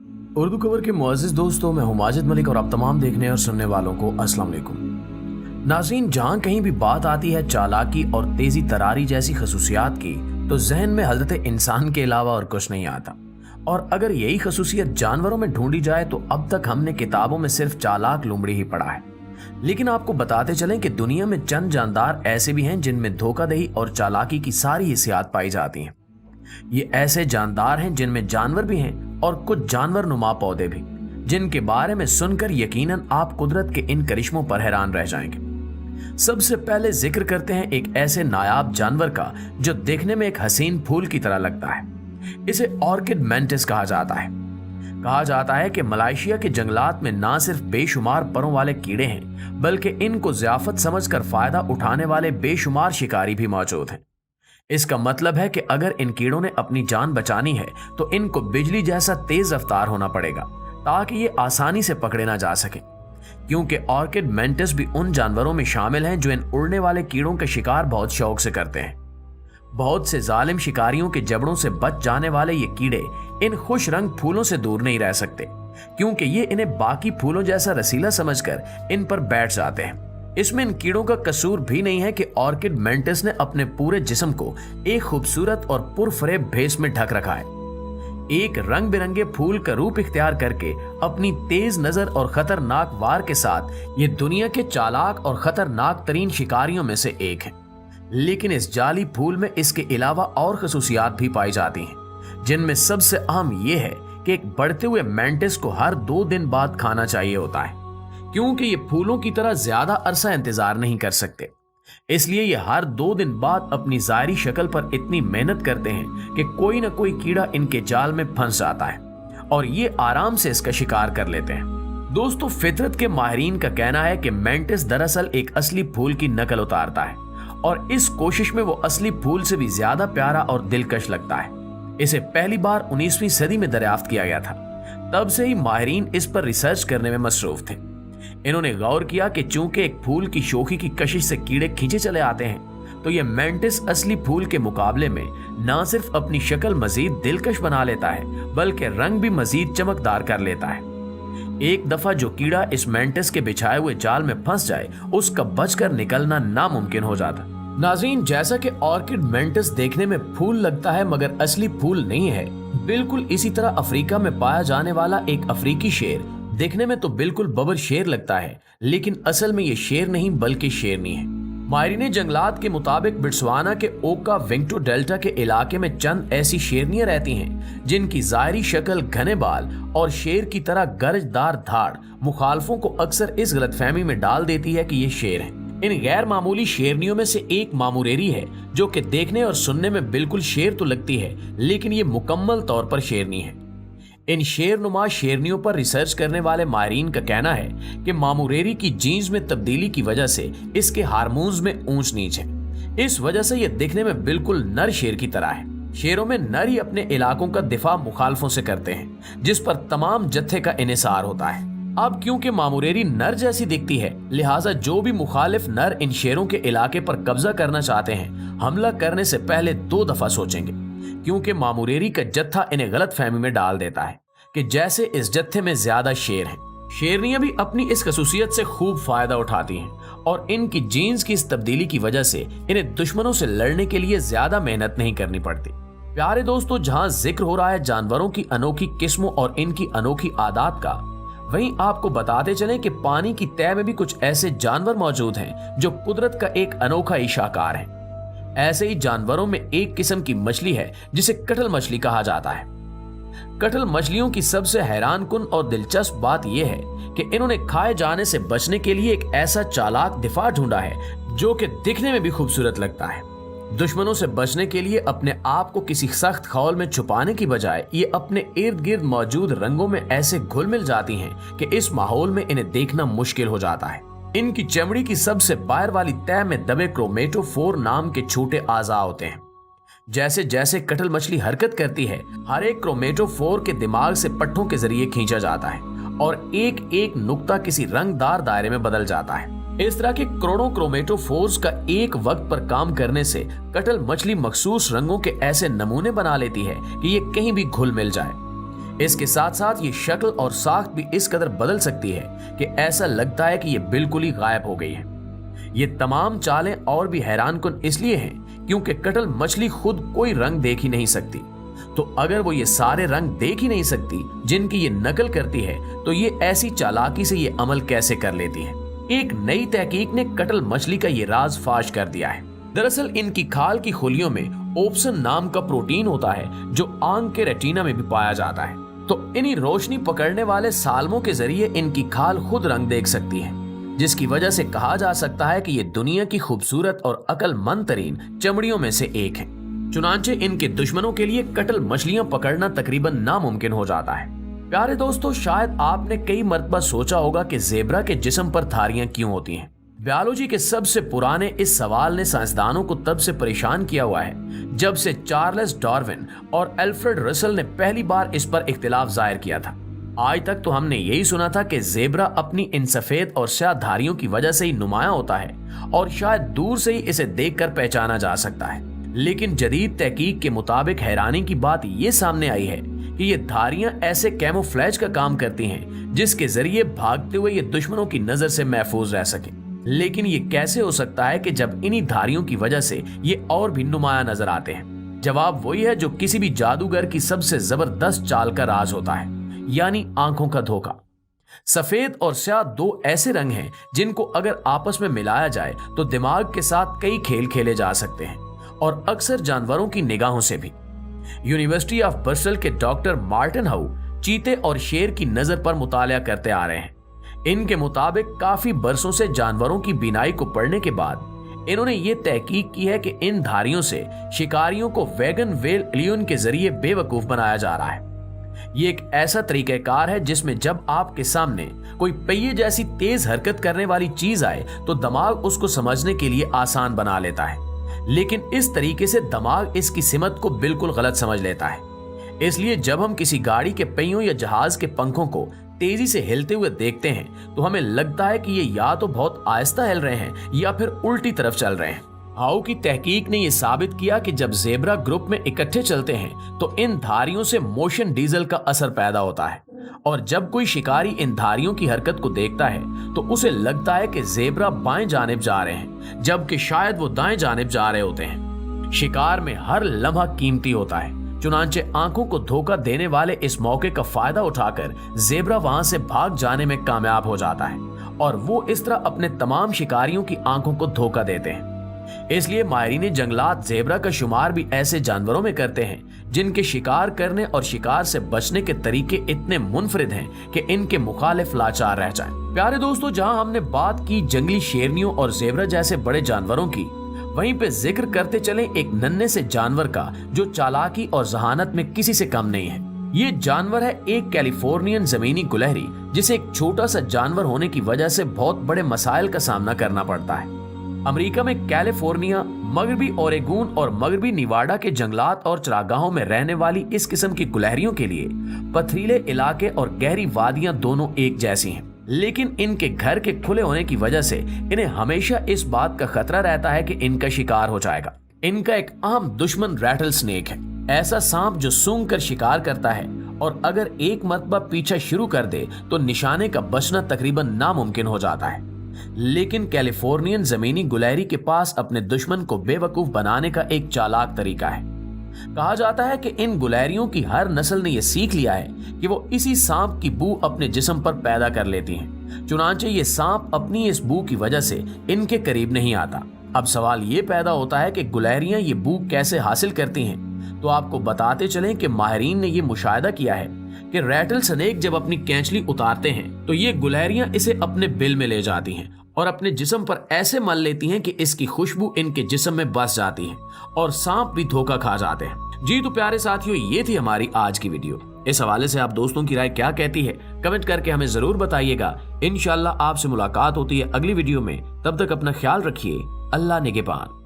उर्दू खबर के मुअज़्ज़िज़ दोस्तों, मैं हूं माजिद मलिक और आप तमाम देखने और सुनने वालों को अस्सलाम वालेकुम। नाज़रीन, जहां कहीं भी बात आती है चालाकी और तेजी तरारी जैसी खसूसियात की, तो जहन में हज़रत इंसान के अलावा और कुछ नहीं आता। और अगर यही खसूसियत जानवरों में ढूंढी जाए तो अब तक हमने किताबों में सिर्फ चालाक लोमड़ी ही पढ़ा है। लेकिन आपको बताते चलें कि दुनिया में चंद जानदार ऐसे भी हैं जिनमें धोखाधड़ी और चालाकी की सारी हिस्सियात पाई जाती हैं। ये ऐसे जानदार हैं जिनमें जानवर भी हैं और कुछ जानवर नुमा पौधे भी, जिनके बारे में सुनकर यकीनन आप कुदरत के इन करिश्मों पर हैरान रह जाएंगे। सबसे पहले जिक्र करते हैं एक ऐसे नायाब जानवर का जो देखने में एक हसीन फूल की तरह लगता है। इसे ऑर्किड मैंटिस कहा जाता है। कहा जाता है कि मलेशिया के जंगलात में ना सिर्फ बेशुमार परों वाले कीड़े हैं, बल्कि इनको ज़ियाफत समझकर फायदा उठाने वाले बेशुमार शिकारी भी मौजूद हैं। इसका मतलब है कि अगर इन कीड़ों ने अपनी जान बचानी है तो इनको बिजली जैसा तेज रफ्तार होना पड़ेगा ताकि ये आसानी से पकड़े ना जा सके, क्योंकि ऑर्किड मैंटिस भी उन जानवरों में शामिल हैं जो इन उड़ने वाले कीड़ों के शिकार बहुत शौक से करते हैं। बहुत से जालिम शिकारियों के जबड़ों से बच जाने वाले ये कीड़े इन खुश रंग फूलों से दूर नहीं रह सकते, क्योंकि ये इन्हें बाकी फूलों जैसा रसीला समझकर इन पर बैठ जाते हैं। इसमें इन कीड़ों का कसूर भी नहीं है कि ऑर्किड मैंटिस ने अपने पूरे जिस्म को एक खूबसूरत और पुरफरेब भेस में ढक रखा है। एक रंग बिरंगे फूल का रूप इख्तियार करके अपनी तेज नजर और खतरनाक वार के साथ ये दुनिया के चालाक और खतरनाक तरीन शिकारियों में से एक है। लेकिन इस जाली फूल में इसके अलावा और खसूसियात भी पाई जाती हैं, जिनमें सबसे अहम यह है कि एक बढ़ते हुए मैंटिस को हर 2 दिन बाद खाना चाहिए होता है, क्योंकि ये फूलों की तरह ज्यादा अरसा इंतजार नहीं कर सकते। इसलिए ये हर 2 दिन बाद अपनी ज़ाहिरी शक्ल पर इतनी मेहनत करते हैं कि कोई ना कोई कीड़ा इनके जाल में फंस जाता है और ये आराम से इसका शिकार कर लेते हैं। दोस्तों, फितरत के माहिरीन का कहना है कि मैंटिस दरअसल एक असली फूल की नकल उतारता है और इस कोशिश में वो असली फूल से भी ज्यादा प्यारा और दिलकश लगता है। इसे पहली बार 19वीं सदी में दरियाफ्त किया गया था। तब से ही माहिरीन इस पर रिसर्च करने में मसरूफ थे। इन्होंने गौर किया कि चूंकि एक फूल की शोखी की कशिश से कीड़े खींचे चले आते हैं, तो यह मैंटिस असली फूल के मुकाबले में न सिर्फ अपनी शक्ल मजीद दिलकश बना लेता है, बल्कि रंग भी मजीद चमकदार कर लेता है। एक दफा जो कीड़ा इस मैंटिस के बिछाए हुए जाल में फंस जाए, उसका बचकर निकलना नामुमकिन हो जाता। नाज़रीन, जैसा कि ऑर्किड मैंटिस देखने में फूल लगता है मगर असली फूल नहीं है, बिल्कुल इसी तरह अफ्रीका में पाया जाने वाला एक अफ्रीकी शेर देखने में तो बिल्कुल बबर शेर लगता है, लेकिन असल में ये शेर नहीं बल्कि शेरनी है। माहिरीन जंगलात के मुताबिक बोत्सवाना के ओका विंगटो डेल्टा के इलाके में चंद ऐसी शेरनियां रहती हैं जिनकी ज़ाहिरी शक्ल घने बाल और शेर की तरह गरजदार धाड़ मुखालफों को अक्सर इस गलतफहमी में डाल देती है कि ये शेर हैं। इन गैर मामूली शेरनियों में से एक मामूरेरी है, जो कि देखने और सुनने में बिल्कुल शेर तो लगती है, लेकिन ये मुकम्मल तौर पर शेरनी है। इन शेरनुमा शेरनियों पर रिसर्च करने वाले माहिरीन का कहना है कि मामूरेरी की जीन्स में तब्दीली की वजह से इसके हार्मोन्स में ऊंच नीच है। इस वजह से यह दिखने में बिल्कुल नर शेर की तरह है। शेरों में नर ही अपने इलाकों का दिफा मुखालफों से करते हैं, जिस पर तमाम जत्थे का इन्हिसार होता है। अब क्योंकि मामूरेरी नर जैसी दिखती है, लिहाजा जो भी मुखालिफ नर इन शेरों के इलाके पर कब्जा करना चाहते हैं, हमला करने से पहले 2 दफा सोचेंगे, क्योंकि मामूरेरी का जत्था इन्हें गलत फहमी में डाल देता है कि जैसे इस जत्थे में ज्यादा शेर हैं। शेरनियां भी अपनी इस खसूसियत से खूब फायदा उठाती हैं और इनकी जीन्स की इस तब्दीली की वजह से इन्हें दुश्मनों से लड़ने के लिए ज्यादा मेहनत नहीं करनी पड़ती। प्यारे दोस्तों, जहां जिक्र हो रहा है जानवरों की अनोखी किस्मों और इनकी अनोखी आदत का, वहीं आपको बताते चलें कि पानी की तह में भी कुछ ऐसे जानवर मौजूद हैं जो कुदरत का एक अनोखा ही शाहकार है। ऐसे ही जानवरों में एक किस्म की मछली है जिसे कटल मछली कहा जाता है। कटल मछलियों की सबसे हैरानकुन और दिलचस्प बात यह है कि इन्होंने खाए जाने से बचने के लिए एक ऐसा चालाक दिफा ढूंढा है जो कि दिखने में भी खूबसूरत लगता है। दुश्मनों से बचने के लिए अपने आप को किसी सख्त खौल में छुपाने की बजाय ये अपने इर्द गिर्द मौजूद रंगों में ऐसे घुल मिल जाती हैं कि इस माहौल में इन्हें देखना मुश्किल हो जाता है। इनकी चमड़ी की सबसे बाहर वाली तह में दबे क्रोमेटोफोर नाम के छोटे आज़ा होते हैं। जैसे जैसे कटल मछली हरकत करती है, हर एक क्रोमेटोफोर के दिमाग से पट्टों के जरिए खींचा जाता है और एक एक नुक्ता किसी रंगदार दायरे में बदल जाता है। इस तरह के करोड़ों क्रोमेटोफोर्स का एक वक्त पर काम करने से कटल मछली मखसूस रंगों के ऐसे नमूने बना लेती है कि ये कहीं भी घुल मिल जाए। इसके साथ साथ ये शक्ल और साख्त भी इस कदर बदल सकती है कि ऐसा लगता है कि ये बिल्कुल ही गायब हो गई है। ये तमाम चालें और भी हैरानकुन इसलिए हैं क्योंकि कटल मछली खुद कोई रंग देख ही नहीं सकती। तो अगर वो ये सारे रंग देख ही नहीं सकती जिनकी ये नकल करती है, तो ये ऐसी चालाकी से ये अमल कैसे कर लेती है? एक नई तहकीक ने कटल मछली का ये राज फाश कर दिया है। दरअसल इनकी खाल की खुलियों में ओप्सन नाम का प्रोटीन होता है जो आंख के रेटिना में भी पाया जाता है। तो इन्हीं रोशनी पकड़ने वाले साल्मों के जरिए इनकी खाल खुद रंग देख सकती है, जिसकी वजह से कहा जा सकता है कि ये दुनिया की खूबसूरत और अक्लमंद तरीन चमड़ियों में से एक है। चुनांचे इनके दुश्मनों के लिए कटल मछलियां पकड़ना तकरीबन नामुमकिन हो जाता है। प्यारे दोस्तों, शायद आपने कई मरतबा सोचा होगा कि ज़ेब्रा के जिस्म पर धारियां क्यों होती हैं। बायोलॉजी के सबसे पुराने इस सवाल ने साइंसदानों को तब से परेशान किया हुआ है जब से चार्ल्स डार्विन और अल्फ्रेड रसल ने पहली बार इस पर इख्तिलाफ जाहिर किया था। आज तक तो हमने यही सुना था कि ज़ेब्रा अपनी इन सफेद और स्याह धारियों की वजह से ही नुमायां होता है और शायद दूर से ही इसे देखकर पहचाना जा सकता है। लेकिन जदीद तहकीक के मुताबिक हैरानी की बात ये सामने आई है कि ये धारियां ऐसे कैमोफ्लेज का काम करती हैं जिसके जरिए भागते हुए ये दुश्मनों की नजर से महफूज रह सके। लेकिन ये कैसे हो सकता है कि जब इन्हीं धारियों की वजह से ये और भी नुमाया नजर आते हैं? जवाब वही है जो किसी भी जादूगर की सबसे जबरदस्त चाल का राज होता है, यानी आंखों का धोखा। सफेद और स्याह दो ऐसे रंग हैं जिनको अगर आपस में मिलाया जाए तो दिमाग के साथ कई खेल खेले जा सकते हैं, और अक्सर जानवरों की निगाहों से भी। यूनिवर्सिटी ऑफ ब्रसेल के डॉक्टर मार्टिन हाउ चीते और शेर की नजर पर मुतालिया करते आ रहे हैं। इनके मुताबिक काफी बरसों से जानवरों की बीनाई को पढ़ने के बाद इन्होंने ये तहकीक की है कि इन धारियों से शिकारियों को वैगन वेल इल्यून के जरिए बेवकूफ बनाया जा रहा है। ये एक ऐसा तरीकाकार है जिसमें जब आपके सामने कोई पहिए जैसी तेज हरकत करने वाली चीज आए तो दिमाग उसको समझने के लिए आसान बना लेता है, लेकिन इस तरीके से दिमाग इसकी सिमत को बिल्कुल गलत समझ लेता है। इसलिए जब हम किसी गाड़ी के पहियों या जहाज के पंखों को तेजी से हिलते हुए देखते हैं तो हमें लगता है कि ये या तो बहुत आहिस्ता हिल रहे हैं या फिर उल्टी तरफ चल रहे हैं। हाउ की तहकीक ने यह साबित किया कि जब ज़ेब्रा ग्रुप में इकट्ठे चलते हैं तो इन धारियों से मोशन डीजल का असर पैदा होता है, और जब कोई शिकारी इन धारियों की हरकत को देखता है तो उसे लगता है कि ज़ेब्रा बाएं जानिब जा रहे हैं, जबकि शायद वो दाएं जानिब जा रहे होते हैं। शिकार में हर लम्हा कीमती होता है, चुनांचे आंखों को धोखा देने वाले इस मौके का फायदा उठाकर ज़ेब्रा वहां से भाग जाने में कामयाब हो जाता है, और वो इस तरह अपने तमाम शिकारियों की आंखों को धोखा देते हैं। इसलिए माहिरीन जंगलात ज़ेब्रा का शुमार भी ऐसे जानवरों में करते हैं जिनके शिकार करने और शिकार से बचने के तरीके इतने मुनफरिद हैं कि इनके मुखालिफ लाचार रह जाएं। प्यारे दोस्तों, जहां हमने बात की जंगली शेरनियों और ज़ेब्रा जैसे बड़े जानवरों की, वहीं पे जिक्र करते चलें एक नन्हे से जानवर का जो चालाकी और जहानत में किसी से कम नहीं है। ये जानवर है एक कैलिफोर्नियन जमीनी गुलहरी, जिसे एक छोटा सा जानवर होने की वजह से बहुत बड़े मसाइल का सामना करना पड़ता है। अमेरिका में कैलिफोर्निया, मगरबी ओरेगून और मगरबी निवाडा के जंगलात और चरागाहों में रहने वाली इस किस्म की गुलहरियों के लिए पथरीले इलाके और गहरी वादियां दोनों एक जैसी हैं, लेकिन इनके घर के खुले होने की वजह से इन्हें हमेशा इस बात का खतरा रहता है कि इनका शिकार हो जाएगा। इनका एक आम दुश्मन रैटल स्नेक है, ऐसा सांप जो सूंघ कर शिकार करता है, और अगर एक मरतबा पीछा शुरू कर दे तो निशाने का बचना तकरीबन नामुमकिन हो जाता है। लेकिन कैलिफोर्नियन जमीनी गुलहरी के पास अपने दुश्मन को बेवकूफ बनाने का एक चालाक तरीका है। कहा जाता है कि इन गुलहरियों की हर नस्ल ने यह सीख लिया है कि वो इसी सांप की बू अपने जिस्म पर पैदा कर लेती हैं, चुनांचे ये सांप अपनी इस बू की वजह से इनके करीब नहीं आता। अब सवाल ये पैदा होता है कि गुलहरियां ये बू कैसे हासिल करती हैं, तो आपको बताते चलें कि माहिरीन ने यह मुशाहिदा किया है कि रैटल स्नेक जब अपनी कैंचली उतारते हैं तो ये गुलहरियां इसे अपने बिल में ले जाती हैं और अपने जिस्म पर ऐसे मल लेती हैं कि इसकी खुशबू इनके जिस्म में बस जाती है और सांप भी धोखा खा जाते हैं। जी तो प्यारे साथियों, ये थी हमारी आज की वीडियो। इस हवाले से आप दोस्तों की राय क्या कहती है कमेंट करके हमें जरूर बताइएगा। इंशाल्लाह आपसे मुलाकात होती है अगली वीडियो में, तब तक अपना ख्याल रखिए। अल्लाह निगहबान।